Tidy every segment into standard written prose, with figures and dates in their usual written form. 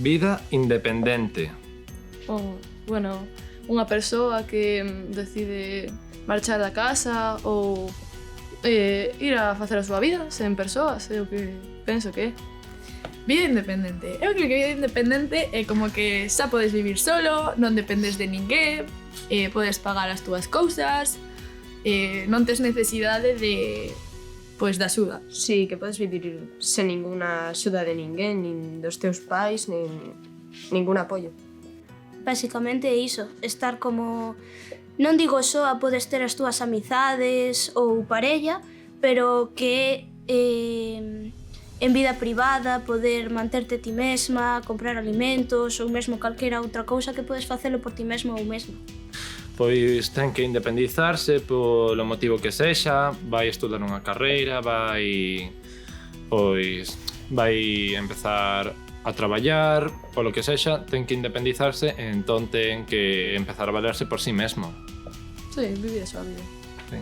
Vida independente. Bueno, unha persoa que decide marchar da casa ou ir a facer a súa vida sen persoas, é o que penso que é. Vida independente. Eu creo que vida independente é como que xa podes vivir solo, non dependes de ninguén, podes pagar as túas cousas, non tes necesidade de da axuda. Sí, que podes vivir sen ninguna axuda de ninguén, nin dos teus pais, nin ningún apoio. Basicamente é iso, estar como... Non digo só a podes ter as túas amizades ou parella, pero que en vida privada poder manterte ti mesma, comprar alimentos ou mesmo calquera outra cousa que podes facelo por ti mesmo ou mesma. Pois ten que independizarse polo motivo que sexa, vai estudar unha carreira, vai empezar a traballar, polo que sexa, ten que independizarse e entón ten que empezar a valerse por sí mesmo. Sí, vivir a súa vida. Sí.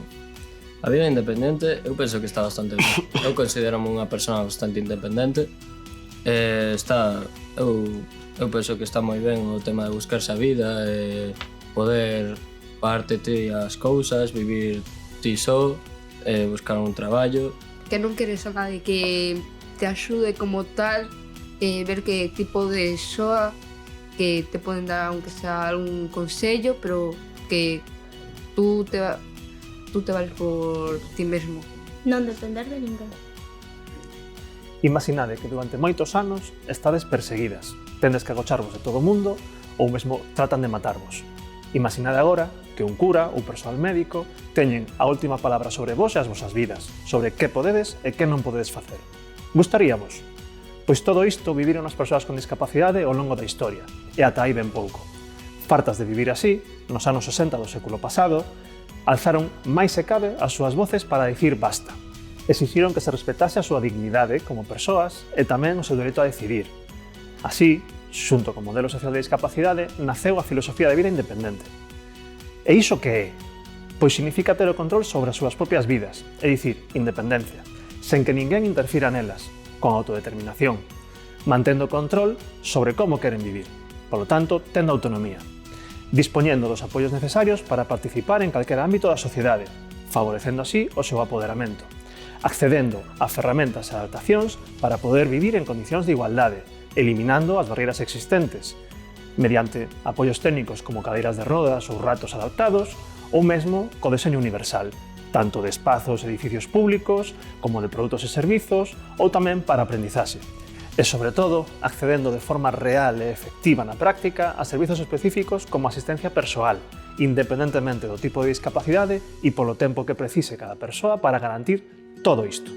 A vida independente, eu penso que está bastante ben. Eu considero-me unha persona bastante independente. Eu penso que está moi ben o tema de buscarse a vida, poder pagarte ti as cousas, vivir ti só, buscar un traballo. Que non queres a nadie que te axude como tal, ver que tipo de soa que te poden dar aunque sea algún consello, pero que tú te vales por ti mesmo. Non depender de ninguén. Imaginade que durante moitos anos estades perseguidas, tendes que agocharvos de todo o mundo ou mesmo tratan de matarvos. Imaginade agora que un cura ou persoal médico teñen a última palabra sobre vos e as vosas vidas, sobre que podedes e que non podedes facer. Gustaríavos? Pois todo isto viviron as persoas con discapacidade ao longo da historia, e ata aí ben pouco. Fartas de vivir así, nos anos 60 do século pasado, alzaron máis se cabe as súas voces para dicir basta. Exixiron que se respetase a súa dignidade como persoas e tamén o seu dereito a decidir. Así, xunto co modelo social de discapacidade, naceu a filosofía de vida independente. E iso que é? Pois significa ter o control sobre as súas propias vidas, é dicir, independencia, sen que ninguén interfira nelas, con autodeterminación, mantendo control sobre como queren vivir, polo tanto, tendo autonomía, dispoñendo dos apoios necesarios para participar en calquera ámbito da sociedade, favorecendo así o seu apoderamento, accedendo a ferramentas e adaptacións para poder vivir en condicións de igualdade, eliminando as barreiras existentes, mediante apoios técnicos como cadeiras de rodas ou ratos adaptados, ou mesmo co deseño universal, tanto de espazos e edificios públicos, como de produtos e servizos, ou tamén para aprendizaxe. E, sobre todo, accedendo de forma real e efectiva na práctica a servizos específicos como asistencia persoal, independentemente do tipo de discapacidade e polo tempo que precise cada persoa para garantir todo isto.